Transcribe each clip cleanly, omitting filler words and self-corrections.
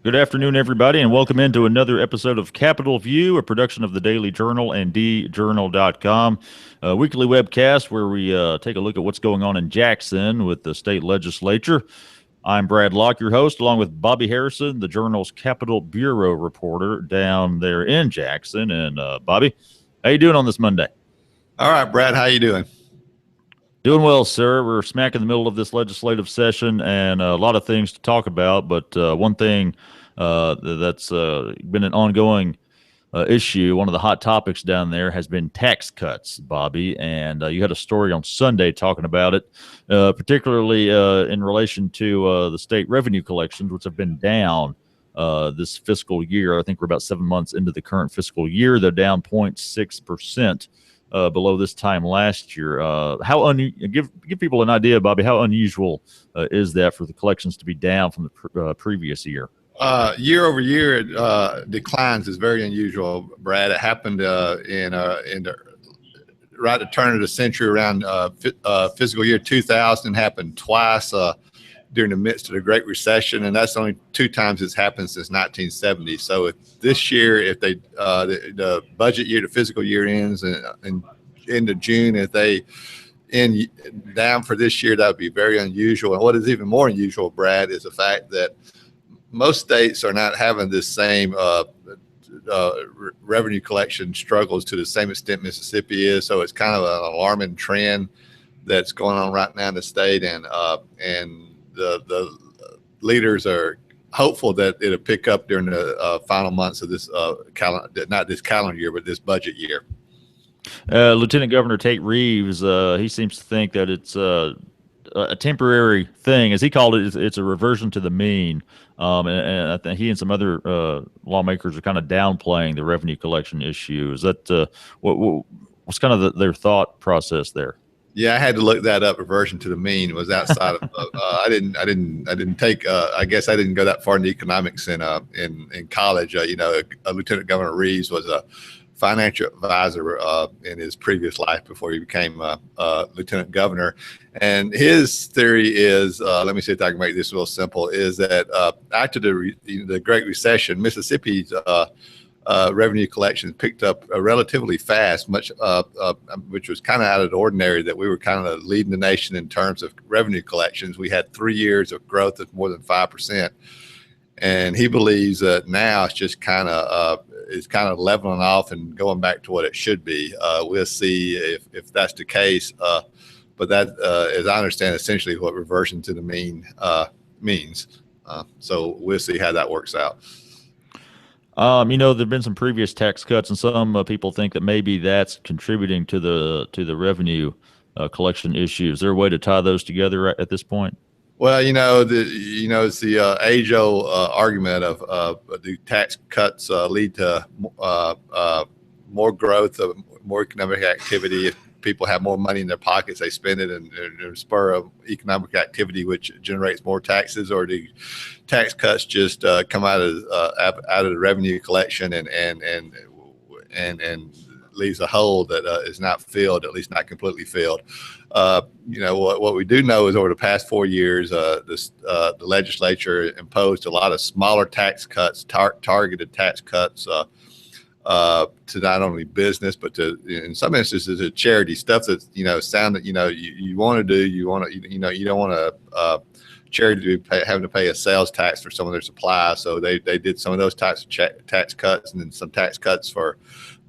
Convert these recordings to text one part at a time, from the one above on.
Good afternoon, everybody, and welcome into another episode of Capitol View, a production of the Daily Journal and djournal.com, a weekly webcast where we take a look at what's going on in Jackson with the state legislature. I'm Brad Locke, your host, along with Bobby Harrison, the Journal's Capitol Bureau reporter down there in Jackson. And Bobby, how you doing on this Monday? All right, Brad, how you doing? Doing well, sir. We're smack in the middle of this legislative session and a lot of things to talk about. But one thing that's been an ongoing issue, one of the hot topics down there has been tax cuts, Bobby. And you had a story on Sunday talking about it, particularly in relation to the state revenue collections, which have been down this fiscal year. I think we're about 7 months into the current fiscal year. They're down 0.6%. Below this time last year. Give people an idea, Bobby, how unusual is that for the collections to be down from the previous year? Year over year, declines is very unusual, Brad. It happened in the right at the turn of the century, around fiscal year 2000. Happened twice during the midst of the Great Recession, and that's only two times it's happened since 1970. So this year, if they the budget year, the fiscal year ends in end of June, if they end down for this year, that would be very unusual. And what is even more unusual, Brad, is the fact that most states are not having this same revenue collection struggles to the same extent Mississippi is. So it's kind of an alarming trend that's going on right now in the state, and the leaders are hopeful that it'll pick up during the final months of this calendar, not this calendar year, but this budget year. Lieutenant Governor Tate Reeves, he seems to think that it's a temporary thing, as he called it. It's a reversion to the mean. And I think he and some other lawmakers are kind of downplaying the revenue collection issue. Is that what's kind of their thought process there? Yeah, I had to look that up. Reversion to the mean was outside of. I didn't take. I guess I didn't go that far in economics in college. Lieutenant Governor Reeves was a financial advisor in his previous life before he became lieutenant governor. And his theory is, let me see if I can make this real simple, is that after the Great Recession, Mississippi's revenue collections picked up relatively fast, which was kind of out of the ordinary, that we were kind of leading the nation in terms of revenue collections. We had 3 years of growth of more than 5%. And he believes that now it's just kind of leveling off and going back to what it should be. We'll see if that's the case. But that, as I understand, essentially what reversion to the mean means. So we'll see how that works out. There've been some previous tax cuts, and some people think that maybe that's contributing to the revenue collection issue. Is there a way to tie those together at this point? Well, it's the age-old argument of do tax cuts lead to more growth, more economic activity? If people have more money in their pockets, they spend it and spur of economic activity, which generates more taxes, or do tax cuts just come out of the revenue collection and leaves a hole that is not filled, at least not completely filled. What we do know is over the past 4 years, the legislature imposed a lot of smaller tax cuts, targeted tax cuts to not only business, but to, in some instances, to charity stuff that, sound that, you want to do, you don't want to charity to be having to pay a sales tax for some of their supplies. So they did some of those types of tax cuts, and then some tax cuts for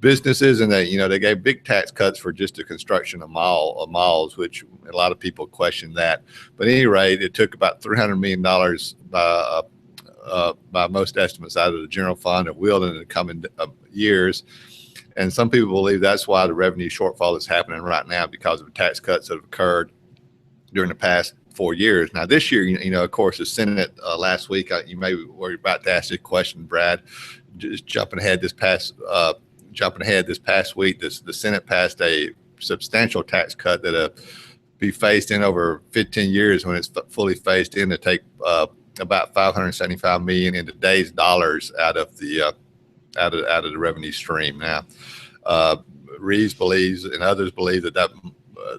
businesses, and they gave big tax cuts for just the construction of malls, which a lot of people question that. But at any rate, it took about $300 million by most estimates out of the general fund and will in the coming years. And some people believe that's why the revenue shortfall is happening right now, because of the tax cuts that have occurred during the past 4 years. Now, this year, of course, the Senate last week, you may were about to ask this question, Brad. Just jumping ahead this past week, the Senate passed a substantial tax cut that'll be phased in over 15 years. When it's fully phased in, to take about $575 million in today's dollars out of the revenue stream. Now, Reeves believes, and others believe, that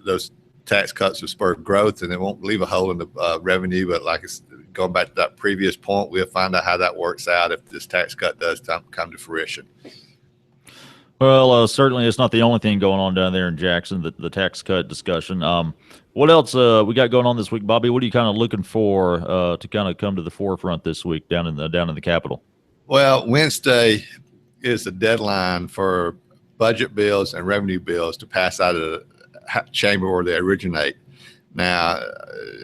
those tax cuts will spur growth, and it won't leave a hole in the revenue. But like it's going back to that previous point, we'll find out how that works out if this tax cut does come to fruition. Well, certainly it's not the only thing going on down there in Jackson, the tax cut discussion. What else we got going on this week, Bobby? What are you kind of looking for to kind of come to the forefront this week down in the Capitol? Well, Wednesday is the deadline for budget bills and revenue bills to pass out of the chamber where they originate. Now,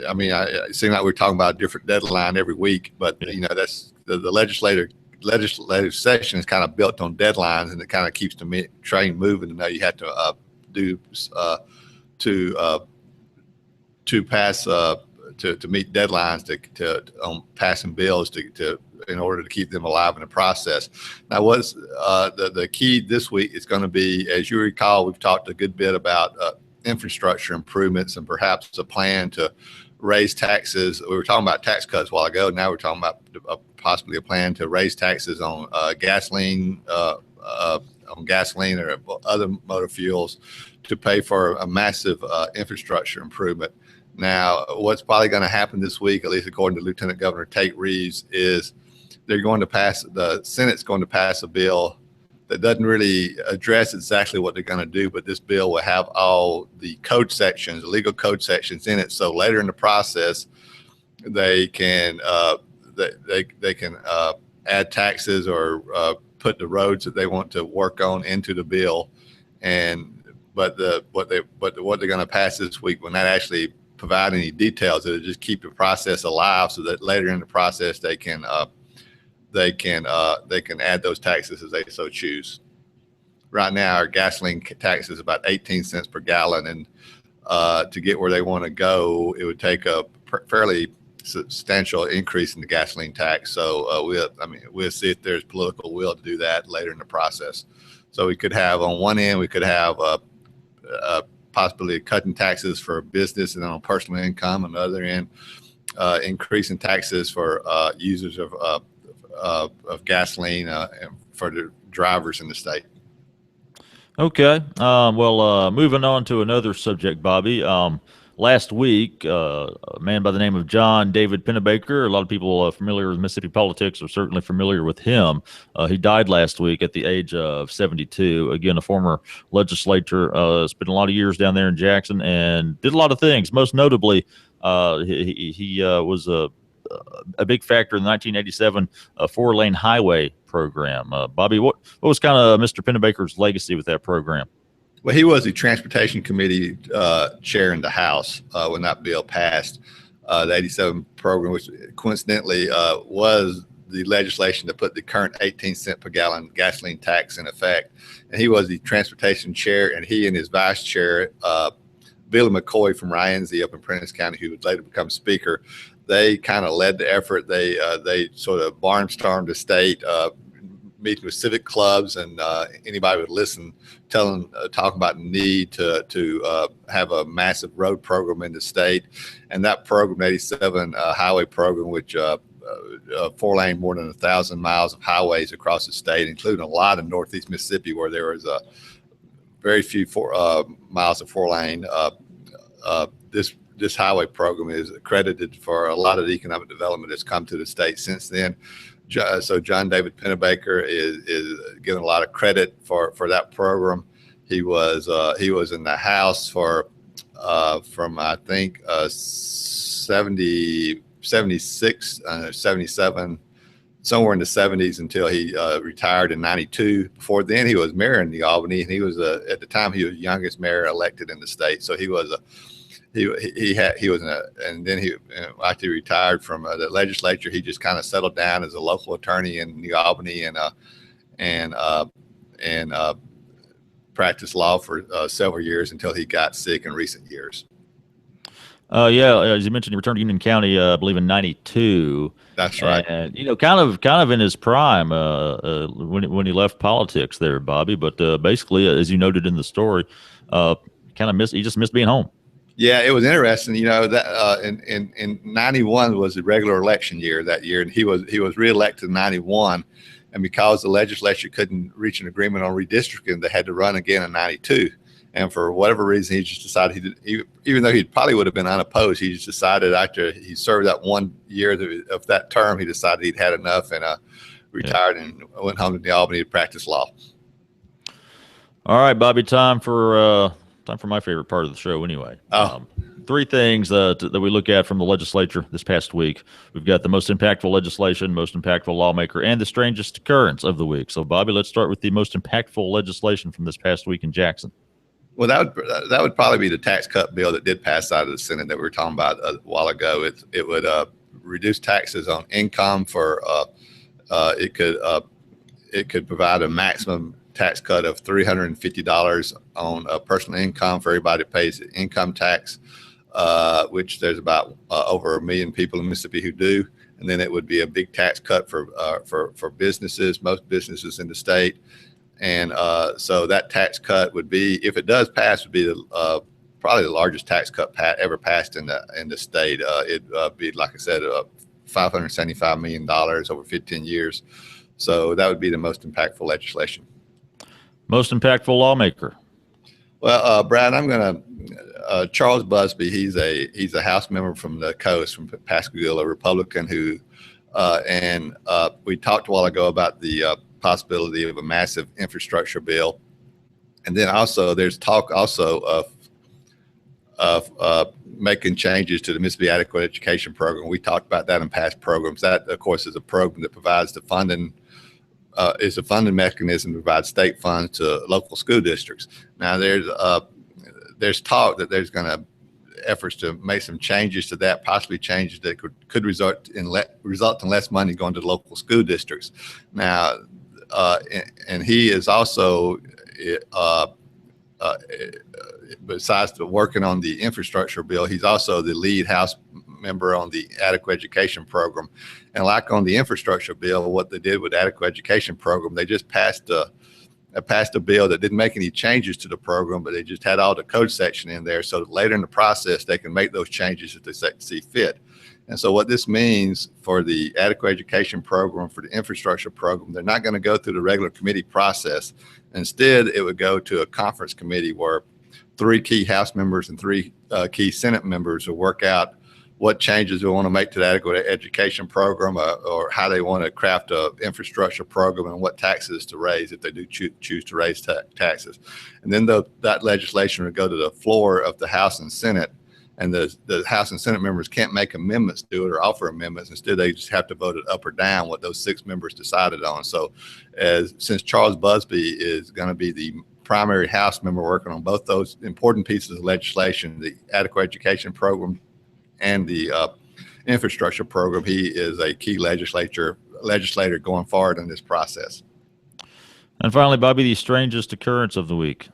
I mean, it seems like we're talking about a different deadline every week, but that's the legislative session is kind of built on deadlines, and it kind of keeps the train moving. And now you have to to pass to meet deadlines to on passing bills to in order to keep them alive in the process. Now, what's the key this week is going to be, as you recall, we've talked a good bit about infrastructure improvements and perhaps a plan to raise taxes. We were talking about tax cuts a while ago. Now we're talking about possibly a plan to raise taxes on gasoline or other motor fuels to pay for a massive infrastructure improvement. Now, what's probably going to happen this week, at least according to Lieutenant Governor Tate Reeves, is the Senate's going to pass a bill that doesn't really address exactly what they're going to do, but this bill will have all the code sections, legal code sections in it. So later in the process, they can add taxes or put the roads that they want to work on into the bill. But what they're going to pass this week will not actually provide any details. It'll just keep the process alive, so that later in the process they can add those taxes as they so choose. Right now, our gasoline tax is about 18 cents per gallon, and to get where they want to go, it would take a fairly substantial increase in the gasoline tax. So we'll see if there's political will to do that later in the process. So we could have, on one end, we could have possibly cutting taxes for business and on personal income, on the other end, increasing taxes for users of gasoline for the drivers in the state. Okay. Moving on to another subject, Bobby. Last week, a man by the name of John David Pennebaker, a lot of people familiar with Mississippi politics are certainly familiar with him. He died last week at the age of 72. Again, a former legislator, spent a lot of years down there in Jackson and did a lot of things. Most notably, he was a big factor in the 1987 four-lane highway program. Bobby, what was kind of Mr. Pennebaker's legacy with that program? Well, he was the Transportation Committee chair in the House when that bill passed. The 87 program, which coincidentally was the legislation to put the current 18 cent per gallon gasoline tax in effect. And he was the transportation chair, and he and his vice chair, Billy McCoy from Rienzi up in Prentice County, who would later become speaker, they kind of led the effort. They sort of barnstormed the state, meeting with civic clubs, and anybody would listen, talking about the need to have a massive road program in the state. And that program, 87 highway program, which four-lane, more than 1,000 miles of highways across the state, including a lot of Northeast Mississippi where there was very few miles of four-lane. This highway program is accredited for a lot of the economic development that's come to the state since then. So John David Pennebaker is given a lot of credit for that program. He was in the House from I think 76, 77, somewhere in the 70s until he retired in 92. Before then, he was mayor in New Albany, and he was at the time he was the youngest mayor elected in the state. So he was and then after he retired from the legislature, he just kind of settled down as a local attorney in New Albany and practiced law for several years until he got sick in recent years. As you mentioned, he returned to Union County, I believe in '92. That's right. And kind of in his prime when he left politics there, Bobby. But basically, as you noted in the story, he just missed being home. Yeah, it was interesting. That in '91 was the regular election year that year, and he was reelected in '91, and because the legislature couldn't reach an agreement on redistricting, they had to run again in '92. And for whatever reason, he just decided even though he probably would have been unopposed, he just decided after he served that 1 year of that term, he decided he'd had enough and retired and went home to the Albany to practice law. All right, Bobby, time for my favorite part of the show anyway. Three things that we look at from the legislature this past week. We've got the most impactful legislation, most impactful lawmaker, and the strangest occurrence of the week. So, Bobby, let's start with the most impactful legislation from this past week in Jackson. Well, that would probably be the tax cut bill that did pass out of the Senate that we were talking about a while ago. It would reduce taxes on income for it could provide a maximum tax cut of $350 on personal income for everybody that pays income tax, which there's about over 1 million people in Mississippi who do. And then it would be a big tax cut for businesses, most businesses in the state. And so that tax cut would be, if it does pass, would be probably the largest tax cut ever passed in the state. It'd be, like I said, $575 million over 15 years. So that would be the most impactful legislation. Most impactful lawmaker. Well, Brad, I'm going to Charles Busby. He's a House member from the coast, from Pascagoula, a Republican who, and we talked a while ago about the possibility of a massive infrastructure bill, and then also there's talk also of making changes to the Mississippi Adequate Education Program. We talked about that in past programs. That, of course, is a program that provides the funding. Is a funding mechanism to provide state funds to local school districts. Now, there's talk that there's going to efforts to make some changes to that, possibly changes that could result in less money going to local school districts. Now, and he is also, besides working on the infrastructure bill, he's also the lead House member on the Adequate Education Program. And like on the infrastructure bill, what they did with the Adequate Education Program, they just passed a bill that didn't make any changes to the program, but they just had all the code section in there so that later in the process they can make those changes if they see fit. And so what this means for the Adequate Education Program, for the infrastructure program, they're not going to go through the regular committee process. Instead, it would go to a conference committee where 3 key House members and 3 key Senate members will work out what changes they want to make to the Adequate Education Program, or how they want to craft an infrastructure program, and what taxes to raise if they do choose to raise taxes. And then that legislation would go to the floor of the House and Senate, and the House and Senate members can't make amendments to it or offer amendments. Instead, they just have to vote it up or down what those 6 members decided on. So since Charles Busby is going to be the primary House member working on both those important pieces of legislation, the Adequate Education Program and the infrastructure program, he is a key legislator going forward in this process. And finally, Bobby, the strangest occurrence of the week.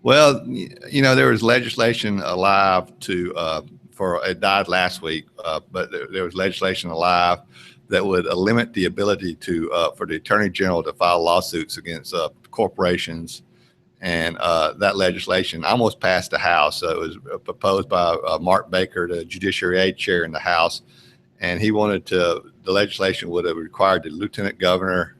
Well, there was legislation alive it died last week, but there was legislation alive that would limit the ability for the Attorney General to file lawsuits against corporations. And that legislation almost passed the House. It was proposed by Mark Baker, the Judiciary Aid Chair in the House. And he wanted the legislation would have required the Lieutenant Governor,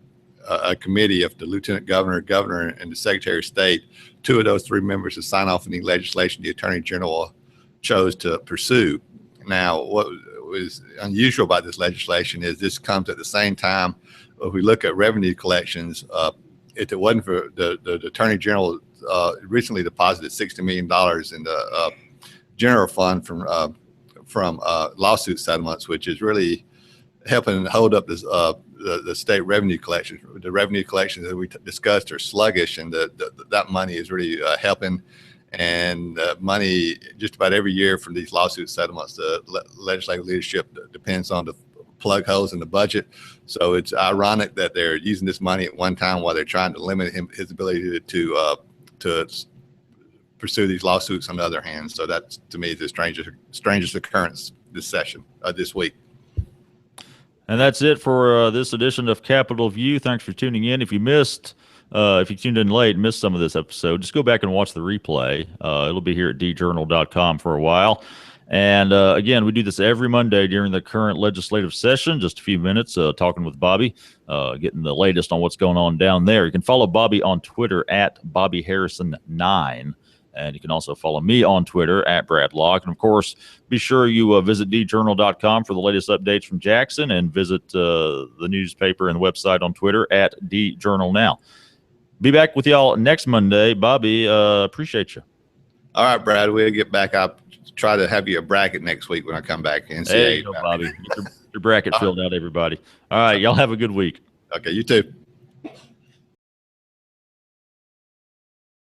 a committee of the Lieutenant Governor, Governor, and the Secretary of State, 2 of those 3 members, to sign off any legislation the Attorney General chose to pursue. Now, what was unusual about this legislation is this comes at the same time. If we look at revenue collections, if it wasn't for the Attorney General recently deposited $60 million in the general fund from lawsuit settlements, which is really helping hold up this, the state revenue collections. The revenue collections that we discussed are sluggish, and that money is really helping. And money just about every year from these lawsuit settlements, the legislative leadership depends on the plug holes in the budget. So it's ironic that they're using this money at one time while they're trying to limit his ability to pursue these lawsuits on the other hand. So that, to me, is the strangest occurrence this week. And that's it for this edition of Capitol View. Thanks for tuning in. If you tuned in late and missed some of this episode, just go back and watch the replay. It'll be here at djournal.com for a while. And again, we do this every Monday during the current legislative session. Just a few minutes talking with Bobby, getting the latest on what's going on down there. You can follow Bobby on Twitter at BobbyHarrison9. And you can also follow me on Twitter at Brad Locke. And of course, be sure you visit djournal.com for the latest updates from Jackson, and visit the newspaper and the website on Twitter at djournalnow. Be back with y'all next Monday. Bobby, appreciate you. All right, Brad, we'll get back. I'll try to have you a bracket next week when I come back. NCAA. There you go, Bobby. Get your bracket filled out, everybody. All right, y'all have a good week. Okay, you too.